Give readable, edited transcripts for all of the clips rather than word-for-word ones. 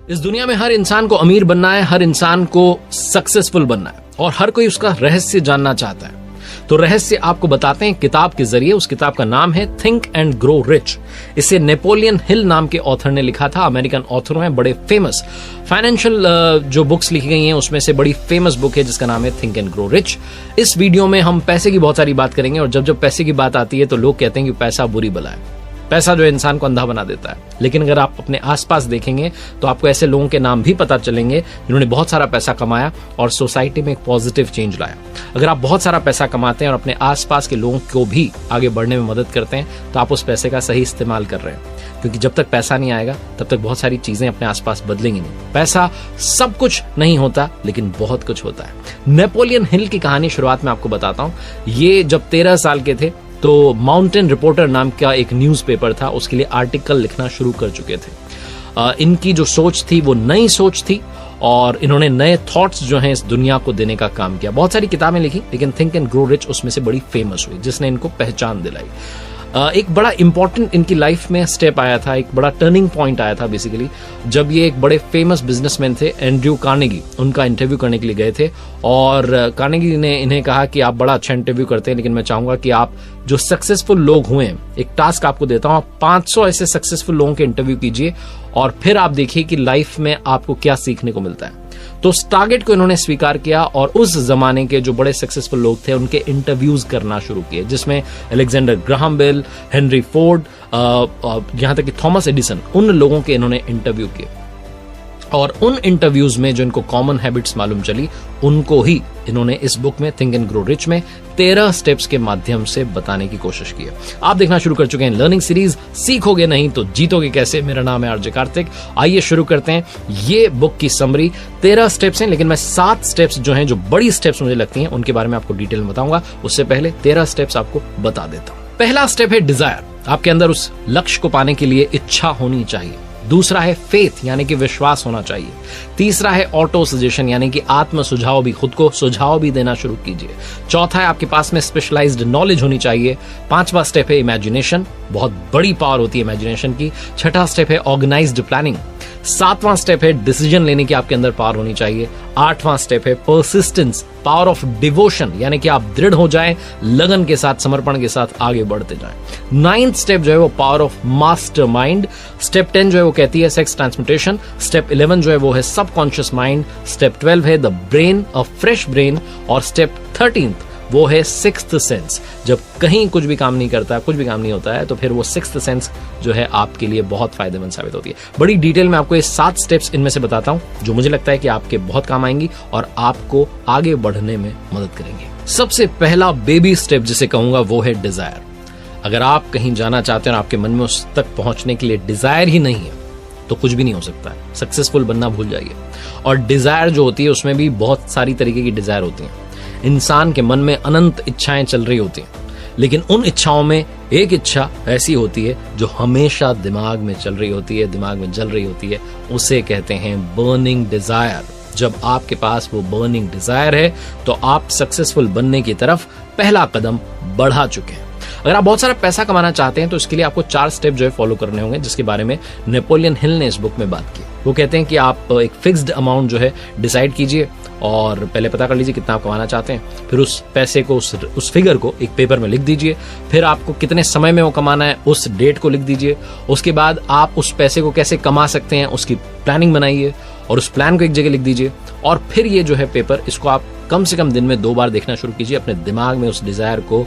इस दुनिया में हर इंसान को अमीर बनना है, हर इंसान को सक्सेसफुल बनना है और हर कोई उसका रहस्य जानना चाहता है। तो रहस्य आपको बताते हैं किताब के जरिए। उस किताब का नाम है थिंक एंड ग्रो रिच। इसे नेपोलियन हिल नाम के ऑथर ने लिखा था। अमेरिकन ऑथर हैं, बड़े फेमस फाइनेंशियल जो बुक्स लिखी गई हैं उसमें से बड़ी फेमस बुक है जिसका नाम है थिंक एंड ग्रो रिच। इस वीडियो में हम पैसे की बहुत सारी बात करेंगे और जब पैसे की बात आती है तो लोग कहते हैं कि पैसा बुरी बला है, पैसा जो इंसान को अंधा बना देता है। लेकिन अगर आप अपने आसपास देखेंगे तो आपको ऐसे लोगों के नाम भी पता चलेंगे जिन्होंने बहुत सारा पैसा कमाया और सोसाइटी में एक पॉजिटिव चेंज लाया। अगर आप बहुत सारा पैसा कमाते हैं और अपने आसपास के लोगों को भी आगे बढ़ने में मदद करते हैं तो आप उस पैसे का सही इस्तेमाल कर रहे हैं, क्योंकि जब तक पैसा नहीं आएगा तब तक बहुत सारी चीजें अपने आसपास बदलेंगी नहीं। पैसा सब कुछ नहीं होता लेकिन बहुत कुछ होता है। नेपोलियन हिल की कहानी शुरुआत में आपको बताता हूं। ये जब 13 साल के थे तो माउंटेन रिपोर्टर नाम का एक न्यूज़पेपर था, उसके लिए आर्टिकल लिखना शुरू कर चुके थे। इनकी जो सोच थी वो नई सोच थी और इन्होंने नए थॉट्स जो हैं इस दुनिया को देने का काम किया। बहुत सारी किताबें लिखी लेकिन थिंक एंड ग्रो रिच उसमें से बड़ी फेमस हुई, जिसने इनको पहचान दिलाई। एक बड़ा इंपॉर्टेंट इनकी लाइफ में स्टेप आया था, एक बड़ा टर्निंग पॉइंट आया था बेसिकली, जब ये एक बड़े फेमस बिजनेसमैन थे एंड्रयू कार्नेगी, उनका इंटरव्यू करने के लिए गए थे। और कार्नेगी ने इन्हें कहा कि आप बड़ा अच्छा इंटरव्यू करते हैं लेकिन मैं चाहूंगा कि आप जो सक्सेसफुल लोग हुए हैं, एक टास्क आपको देता हूं, आप 500 ऐसे सक्सेसफुल लोगों के इंटरव्यू कीजिए और फिर आप देखिए कि लाइफ में आपको क्या सीखने को मिलता है। तो उस टारगेट को इन्होंने स्वीकार किया और उस जमाने के जो बड़े सक्सेसफुल लोग थे उनके इंटरव्यूज करना शुरू किए, जिसमें Alexander Graham Bell, Henry Ford, यहां तक कि थॉमस एडिसन, उन लोगों के इन्होंने इंटरव्यू किए। और उन इंटरव्यूज में जो इनको कॉमन हैबिट्स मालूम चली उनको ही इन्होंने इस बुक में थिंक एंड ग्रो रिच में 13 स्टेप्स के माध्यम से बताने की कोशिश की है। आप देखना शुरू कर चुके हैं लर्निंग सीरीज सीखोगे नहीं तो जीतोगे कैसे। मेरा नाम है आरजे कार्तिक। आइए शुरू करते हैं। ये बुक की समरी 13 स्टेप्स हैं लेकिन मैं 7 स्टेप्स जो हैं, जो बड़ी स्टेप्स मुझे लगती हैं, उनके बारे में आपको डिटेल में बताऊंगा। उससे पहले 13 स्टेप्स आपको बता देता हूं। पहला स्टेप है डिजायर। आपके अंदर उस लक्ष्य को पाने के लिए इच्छा होनी चाहिए। दूसरा है फेथ, यानी कि विश्वास होना चाहिए। तीसरा है ऑटो सजेशन, यानी कि आत्म सुझाव भी, खुद को सुझाव भी देना शुरू कीजिए। चौथा है आपके पास में स्पेशलाइज्ड नॉलेज होनी चाहिए। 5वां स्टेप है इमेजिनेशन, बहुत बड़ी पावर होती है इमेजिनेशन की। 6वां स्टेप है ऑर्गेनाइज्ड प्लानिंग। 7वां स्टेप है डिसीजन लेने की आपके अंदर पावर होनी चाहिए। 8वां स्टेप है परसिस्टेंस, पावर ऑफ डिवोशन, यानी कि आप दृढ़ हो जाएं, लगन के साथ, समर्पण के साथ आगे बढ़ते जाएं। 9th स्टेप जो है वो power of master mind. Step 10 जो है वो कहती है सेक्स ट्रांसमिटेशन। स्टेप 11 जो है वो है सबकॉन्शियस माइंड। स्टेप 12 है the brain, a fresh brain. और स्टेप 13 वो है सिक्स्थ सेंस। जब कहीं कुछ भी काम नहीं करता, कुछ भी काम नहीं होता है तो फिर वो सिक्स्थ सेंस जो है आपके लिए बहुत फायदेमंद साबित होती है। बड़ी डिटेल में आपको ये 7 स्टेप्स इनमें से बताता हूं जो मुझे लगता है कि आपके बहुत काम आएंगी और आपको आगे बढ़ने में मदद करेंगे। सबसे पहला बेबी स्टेप जिसे कहूंगा वो है डिजायर। अगर आप कहीं जाना चाहते हैं और आपके मन में उस तक पहुंचने के लिए डिजायर ही नहीं है तो कुछ भी नहीं हो सकता है। सक्सेसफुल बनना भूल जाइए। और डिजायर जो होती है उसमें भी बहुत सारी तरीके की डिजायर होती हैं। इंसान के मन में अनंत इच्छाएं चल रही होती हैं, लेकिन उन इच्छाओं में एक इच्छा ऐसी होती है जो हमेशा दिमाग में चल रही होती है, दिमाग में जल रही होती है। उसे कहते हैं बर्निंग डिजायर। जब आपके पास वो बर्निंग डिजायर है तो आप सक्सेसफुल बनने की तरफ पहला कदम बढ़ा चुके हैं। अगर आप बहुत सारा पैसा कमाना चाहते हैं तो इसके लिए आपको 4 स्टेप जो है फॉलो करने होंगे, जिसके बारे में नेपोलियन हिल ने इस बुक में बात की। वो कहते हैं कि आप एक फिक्स्ड अमाउंट जो है डिसाइड कीजिए और पहले पता कर लीजिए कितना आप कमाना चाहते हैं। फिर उस पैसे को, उस फिगर को एक पेपर में लिख दीजिए। फिर आपको कितने समय में वो कमाना है उस डेट को लिख दीजिए। उसके बाद आप उस पैसे को कैसे कमा सकते हैं उसकी प्लानिंग बनाइए और उस प्लान को एक जगह लिख दीजिए। और फिर ये जो है पेपर, इसको आप कम से कम दिन में 2 बार देखना शुरू कीजिए। अपने दिमाग में उस डिजायर को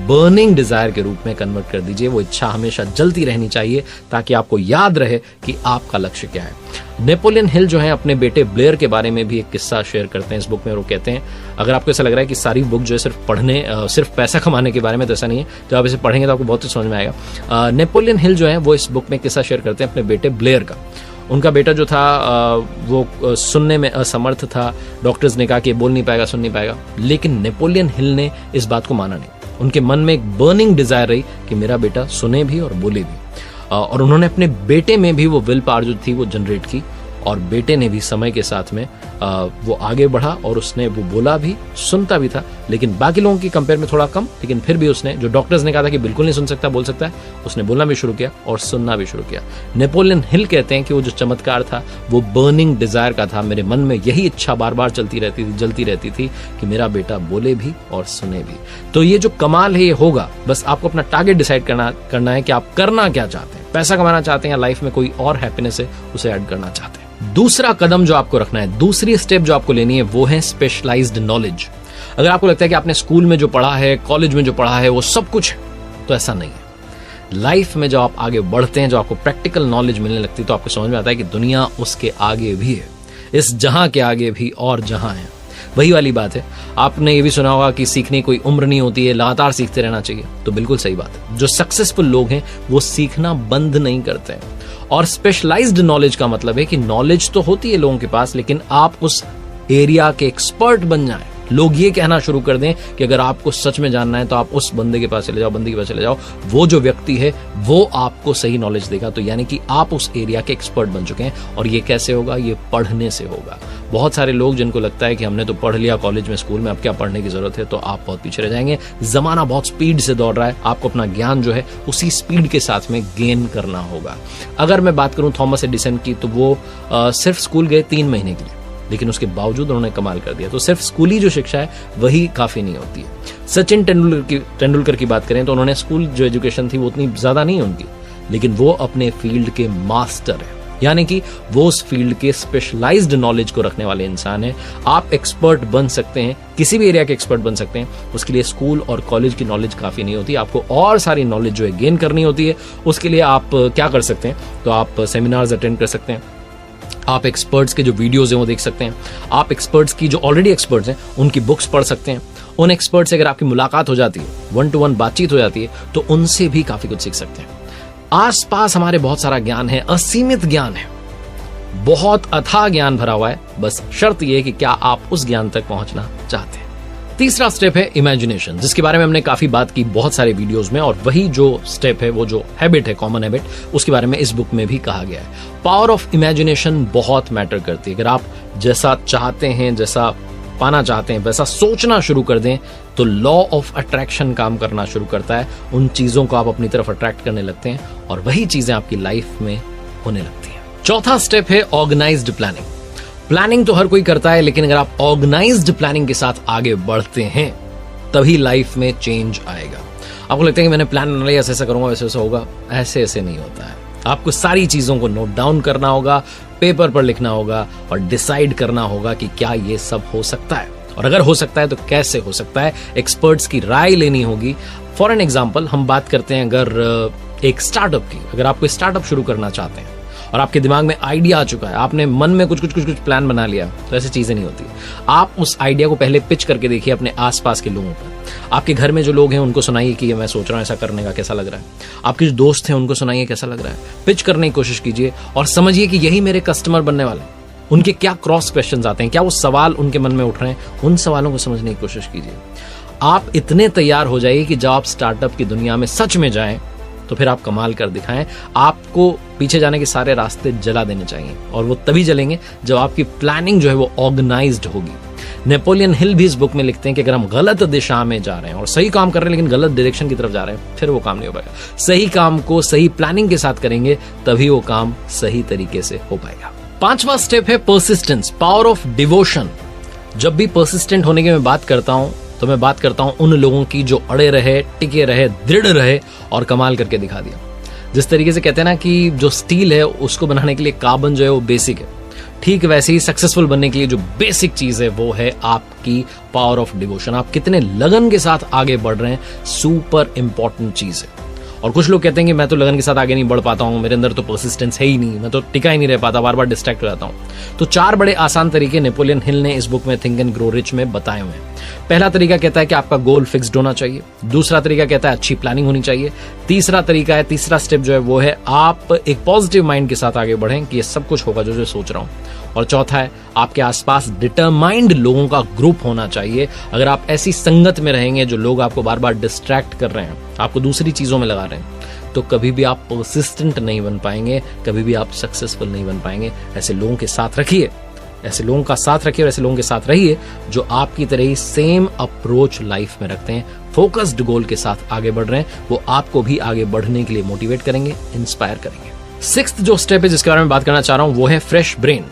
बर्निंग डिजायर के रूप में कन्वर्ट कर दीजिए। वो इच्छा हमेशा जलती रहनी चाहिए ताकि आपको याद रहे कि आपका लक्ष्य क्या है। नेपोलियन हिल जो है अपने बेटे ब्लेयर के बारे में भी एक किस्सा शेयर करते हैं इस बुक में। वो कहते हैं, अगर आपको ऐसा लग रहा है कि सारी बुक जो है सिर्फ पढ़ने, सिर्फ पैसा कमाने के बारे में, तो ऐसा नहीं है। तो आप इसे पढ़ेंगे तो आपको बहुत कुछ समझ में आएगा। नेपोलियन हिल जो है वो इस बुक में किस्सा शेयर करते हैं अपने बेटे ब्लेयर का। उनका बेटा जो था वो सुनने में असमर्थ था। डॉक्टर्स ने कहा कि बोल नहीं पाएगा, सुन नहीं पाएगा, लेकिन नेपोलियन हिल ने इस बात को माना नहीं। उनके मन में एक बर्निंग डिजायर रही कि मेरा बेटा सुने भी और बोले भी। और उन्होंने अपने बेटे में भी वो विल पावर जो थी वो जनरेट की और बेटे ने भी समय के साथ में वो आगे बढ़ा और उसने वो बोला भी, सुनता भी था, लेकिन बाकी लोगों की कंपेयर में थोड़ा कम, लेकिन फिर भी उसने, जो डॉक्टर्स ने कहा था कि बिल्कुल नहीं सुन सकता, बोल सकता है, उसने बोलना भी शुरू किया और सुनना भी शुरू किया। नेपोलियन हिल कहते हैं कि वो जो चमत्कार था वो बर्निंग डिजायर का था, मेरे मन में यही इच्छा बार बार चलती रहती थी, जलती रहती थी कि मेरा बेटा बोले भी और सुने भी। तो ये जो कमाल है ये होगा, बस आपको अपना टारगेट डिसाइड करना है कि आप करना क्या चाहते हैं, पैसा कमाना चाहते हैं या लाइफ में कोई और हैप्पीनेस है उसे ऐड करना चाहते हैं। दूसरा कदम जो आपको रखना है, दूसरी स्टेप जो आपको लेनी है वो है स्पेशलाइज्ड नॉलेज। अगर आपको लगता है कि आपने स्कूल में जो पढ़ा है, कॉलेज में जो पढ़ा है वो सब कुछ है, तो ऐसा नहीं है। लाइफ में जब आप आगे बढ़ते हैं, जो आपको प्रैक्टिकल नॉलेज मिलने लगती है, तो आपको समझ में आता है कि दुनिया उसके आगे भी है, इस जहां के आगे भी और जहां है। वही वाली बात है, आपने ये भी सुना होगा कि सीखने की कोई उम्र नहीं होती है, लगातार सीखते रहना चाहिए। तो बिल्कुल सही बात है, जो सक्सेसफुल लोग हैं वो सीखना बंद नहीं करते हैं। और स्पेशलाइज्ड नॉलेज का मतलब है कि नॉलेज तो होती है लोगों के पास, लेकिन आप उस एरिया के एक्सपर्ट बन जाएं। लोग ये कहना शुरू कर दें कि अगर आपको सच में जानना है तो आप उस बंदे के पास चले जाओ, बंदे के पास चले जाओ, वो जो व्यक्ति है वो आपको सही नॉलेज देगा। तो यानी कि आप उस एरिया के एक्सपर्ट बन चुके हैं। और ये कैसे होगा? ये पढ़ने से होगा। बहुत सारे लोग जिनको लगता है कि हमने तो पढ़ लिया कॉलेज में, स्कूल में, अब क्या पढ़ने की जरूरत है, तो आप बहुत पीछे रह जाएंगे। जमाना बहुत स्पीड से दौड़ रहा है, आपको अपना ज्ञान जो है उसी स्पीड के साथ में गेन करना होगा। अगर मैं बात करूं थॉमस एडिसन की, तो वो सिर्फ स्कूल गए 3 महीने के लिए, लेकिन उसके बावजूद उन्होंने कमाल कर दिया। तो सिर्फ स्कूली जो शिक्षा है वही काफी नहीं होती है। सचिन तेंदुलकर की बात करें तो उन्होंने स्कूल जो एजुकेशन थी वो उतनी ज्यादा नहीं उनकी, लेकिन वो अपने फील्ड के मास्टर है, यानी कि वो उस फील्ड के स्पेशलाइज्ड नॉलेज को रखने वाले इंसान है। आप एक्सपर्ट बन सकते हैं, किसी भी एरिया के एक्सपर्ट बन सकते हैं। उसके लिए स्कूल और कॉलेज की नॉलेज काफी नहीं होती, आपको और सारी नॉलेज जो है गेन करनी होती है। उसके लिए आप क्या कर सकते हैं? तो आप सेमिनार्स अटेंड कर सकते हैं, आप एक्सपर्ट्स के जो वीडियोस हैं वो देख सकते हैं, आप एक्सपर्ट्स की जो ऑलरेडी एक्सपर्ट्स हैं उनकी बुक्स पढ़ सकते हैं। उन एक्सपर्ट से अगर आपकी मुलाकात हो जाती है, 1-to-1 बातचीत हो जाती है, तो उनसे भी काफी कुछ सीख सकते हैं। आसपास हमारे बहुत सारा ज्ञान है, असीमित ज्ञान है, बहुत अथाह ज्ञान भरा हुआ है। बस शर्त यह है कि क्या आप उस ज्ञान तक पहुंचना चाहते हैं। तीसरा स्टेप है इमेजिनेशन, जिसके बारे में हमने काफी बात की बहुत सारे वीडियोस में, और वही जो स्टेप है, वो जो हैबिट है, कॉमन हैबिट, उसके बारे में इस बुक में भी कहा गया है। पावर ऑफ इमेजिनेशन बहुत मैटर करती है। अगर आप जैसा चाहते हैं, जैसा पाना चाहते हैं, वैसा सोचना शुरू कर दें, तो लॉ ऑफ अट्रैक्शन काम करना शुरू करता है। उन चीजों को आप अपनी तरफ अट्रैक्ट करने लगते हैं और वही चीजें आपकी लाइफ में होने लगती हैं। चौथा स्टेप है ऑर्गेनाइज्ड प्लानिंग। प्लानिंग तो हर कोई करता है, लेकिन अगर आप ऑर्गेनाइज्ड प्लानिंग के साथ आगे बढ़ते हैं तभी लाइफ में चेंज आएगा। आपको लगता है कि मैंने प्लान बना लिया, ऐसे ऐसा करूंगा, वैसे वैसा होगा, ऐसे ऐसे नहीं होता है। आपको सारी चीजों को नोट डाउन करना होगा, पेपर पर लिखना होगा और डिसाइड करना होगा कि क्या ये सब हो सकता है, और अगर हो सकता है तो कैसे हो सकता है। एक्सपर्ट्स की राय लेनी होगी। फॉर एन एग्जाम्पल हम बात करते हैं अगर एक स्टार्टअप की, अगर आप कोई स्टार्टअप शुरू करना चाहते हैं और आपके दिमाग में आइडिया आ चुका है, आपने मन में कुछ प्लान बना लिया, तो ऐसी चीजें नहीं होती। आप उस आइडिया को पहले पिच करके देखिए अपने आसपास के लोगों पर। आपके घर में जो लोग हैं उनको सुनाइए कि ये मैं सोच रहा हूं ऐसा करने का, कैसा लग रहा है। आपके जो दोस्त हैं उनको सुनाइए कैसा लग रहा है। पिच करने की कोशिश कीजिए और समझिए कि यही मेरे कस्टमर बनने वाले हैं। उनके क्या क्रॉस क्वेश्चंस आते हैं, क्या वो सवाल उनके मन में उठ रहे हैं, उन सवालों को समझने की कोशिश कीजिए। आप इतने तैयार हो जाइए कि जब आप स्टार्टअप की दुनिया में सच में जाएं तो फिर आप कमाल कर दिखाएं। आपको पीछे जाने के सारे रास्ते जला देने चाहिए, और वो तभी जलेंगे जब आपकी प्लानिंग जो है वो ऑर्गेनाइज्ड होगी। नेपोलियन हिल भी इस बुक में लिखते हैं कि अगर हम गलत दिशा में जा रहे हैं और सही काम कर रहे हैं लेकिन गलत डायरेक्शन की तरफ जा रहे हैं, फिर वो काम नहीं हो पाएगा। सही काम को सही प्लानिंग के साथ करेंगे तभी वो काम सही तरीके से हो पाएगा। पांचवा स्टेप है परसिस्टेंस, पावर ऑफ डिवोशन। जब भी परसिस्टेंट होने की मैं बात करता हूं तो मैं बात करता हूं उन लोगों की जो अड़े रहे, टिके रहे, दृढ़ रहे और कमाल करके दिखा दिया। जिस तरीके से कहते हैं ना कि जो स्टील है उसको बनाने के लिए कार्बन जो है वो बेसिक है, ठीक वैसे ही सक्सेसफुल बनने के लिए जो बेसिक चीज है वो है आपकी पावर ऑफ डिवोशन। आप कितने लगन के साथ आगे बढ़ रहे हैं, सुपर इंपॉर्टेंट चीज है। और कुछ लोग कहते हैं कि मैं तो लगन के साथ आगे नहीं बढ़ पाता हूं, मेरे अंदर तो परसिस्टेंस है ही नहीं, मैं तो टिका ही नहीं रह पाता, बार बार डिस्ट्रैक्ट हो जाता हूं। तो 4 बड़े आसान तरीके नेपोलियन हिल ने इस बुक में थिंक एंड ग्रो रिच में बताए हुए हैं। पहला तरीका कहता है कि आपका गोल फिक्स्ड होना चाहिए। दूसरा तरीका कहता है अच्छी प्लानिंग होनी चाहिए। तीसरा स्टेप जो है वो है आप एक पॉजिटिव माइंड के साथ आगे बढ़ें कि ये सब कुछ होगा जो सोच रहा हूं। और चौथा है आपके आसपास डिटरमाइंड लोगों का ग्रुप होना चाहिए। अगर आप ऐसी संगत में रहेंगे जो लोग आपको बार बार डिस्ट्रैक्ट कर रहे हैं, आपको दूसरी चीजों में लगा रहे हैं, तो कभी भी आप परसिस्टेंट नहीं बन पाएंगे, कभी भी आप सक्सेसफुल नहीं बन पाएंगे। ऐसे लोगों के साथ रखिए, ऐसे लोगों का साथ रखिए और ऐसे लोगों के साथ रहिए जो आपकी तरह ही सेम अप्रोच लाइफ में रखते हैं, फोकस्ड गोल के साथ आगे बढ़ रहे हैं। वो आपको भी आगे बढ़ने के लिए मोटिवेट करेंगे, इंस्पायर करेंगे। सिक्स्थ जो स्टेप है जिसके बारे में बात करना चाह रहा हूं वो है फ्रेश ब्रेन।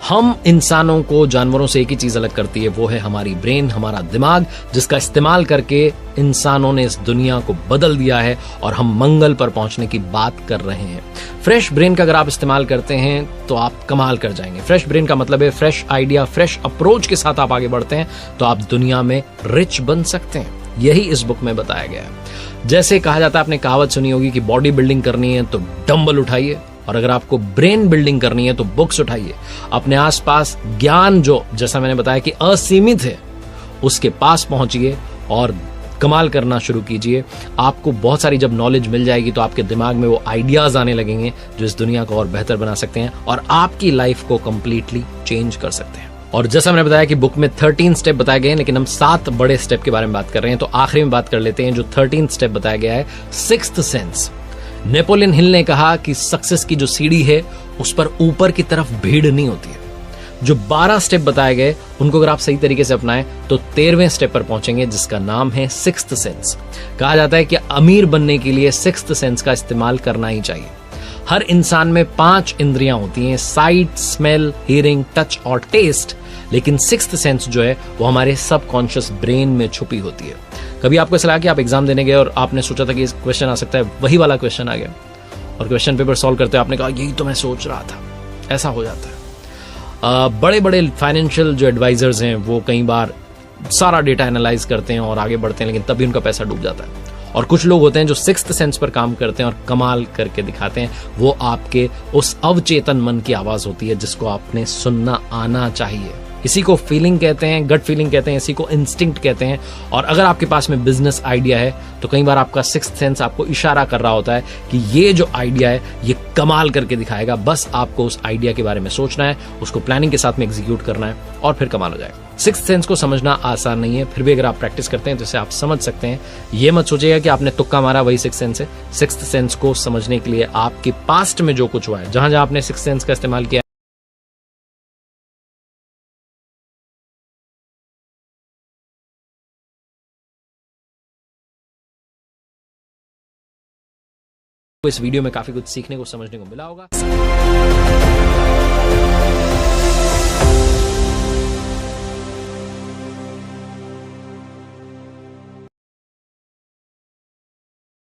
हम इंसानों को जानवरों से एक ही चीज अलग करती है, वो है हमारी ब्रेन, हमारा दिमाग, जिसका इस्तेमाल करके इंसानों ने इस दुनिया को बदल दिया है और हम मंगल पर पहुंचने की बात कर रहे हैं। फ्रेश ब्रेन का अगर आप इस्तेमाल करते हैं तो आप कमाल कर जाएंगे। फ्रेश ब्रेन का मतलब है फ्रेश आइडिया, फ्रेश अप्रोच के साथ आप आगे बढ़ते हैं तो आप दुनिया में रिच बन सकते हैं। यही इस बुक में बताया गया है। जैसे कहा जाता है, आपने कहावत सुनी होगी कि बॉडी बिल्डिंग करनी है तो डंबल उठाइए, और अगर आपको ब्रेन बिल्डिंग करनी है तो बुक्स उठाइए। अपने आसपास ज्ञान जो, जैसा मैंने बताया कि असीमित है, उसके पास पहुंचिए और कमाल करना शुरू कीजिए। आपको बहुत सारी जब नॉलेज मिल जाएगी तो आपके दिमाग में वो आइडियाज आने लगेंगे जो इस दुनिया को और बेहतर बना सकते हैं और आपकी लाइफ को कंप्लीटली चेंज कर सकते हैं। और जैसा मैंने बताया कि बुक में 13 स्टेप बताए गए हैं, लेकिन हम 7 बड़े स्टेप के बारे में बात कर रहे हैं, तो आखिरी में बात कर लेते हैं जो 13 स्टेप बताया गया है, सिक्स्थ सेंस। नेपोलियन हिल ने कहा कि सक्सेस की जो सीढ़ी है उस पर ऊपर की तरफ भीड़ नहीं होती है। जो 12 स्टेप बताए गए उनको अगर आप सही तरीके से अपनाएं तो 13वें स्टेप पर पहुंचेंगे, जिसका नाम है सिक्स्थ सेंस। कहा जाता है कि अमीर बनने के लिए सिक्स्थ सेंस का इस्तेमाल करना ही चाहिए। हर इंसान में 5 इंद्रियां होती हैं, साइट, स्मेल, हियरिंग, टच और टेस्ट, लेकिन सिक्स्थ सेंस जो है वो हमारे सबकॉन्शियस ब्रेन में छुपी होती है। कभी आपको ऐसा लगा कि आप एग्जाम देने गए और आपने सोचा था कि इस क्वेश्चन आ सकता है, वही वाला क्वेश्चन आ गया और क्वेश्चन पेपर सॉल्व करते आपने कहा यही तो मैं सोच रहा था। ऐसा हो जाता है। बड़े बड़े फाइनेंशियल जो एडवाइजर्स हैं वो कई बार सारा डेटा एनालाइज करते हैं और आगे बढ़ते हैं, लेकिन तभी उनका पैसा डूब जाता है। और कुछ लोग होते हैं जो सिक्स्थ सेंस पर काम करते हैं और कमाल करके दिखाते हैं। वो आपके उस अवचेतन मन की आवाज होती है जिसको आपने सुनना आना चाहिए। इसी को फीलिंग कहते हैं, गट फीलिंग कहते हैं, इसी को इंस्टिंक्ट कहते हैं। और अगर आपके पास में बिजनेस आइडिया है तो कई बार आपका सिक्स्थ सेंस आपको इशारा कर रहा होता है कि ये जो आइडिया है ये कमाल करके दिखाएगा। बस आपको उस आइडिया के बारे में सोचना है, उसको प्लानिंग के साथ में एग्जीक्यूट करना है और फिर कमाल हो जाएगा। सिक्स्थ सेंस को समझना आसान नहीं है, फिर भी अगर आप प्रैक्टिस करते हैं तो इसे आप समझ सकते हैं। ये मत सोचिएगा कि आपने तुक्का मारा वही सिक्स्थ सेंस है। सिक्स्थ सेंस को समझने के लिए आपके पास्ट में जो कुछ हुआ है, जहां जहां आपने सिक्स्थ सेंस का इस्तेमाल किया, इस वीडियो में काफी कुछ सीखने को, समझने को मिला होगा।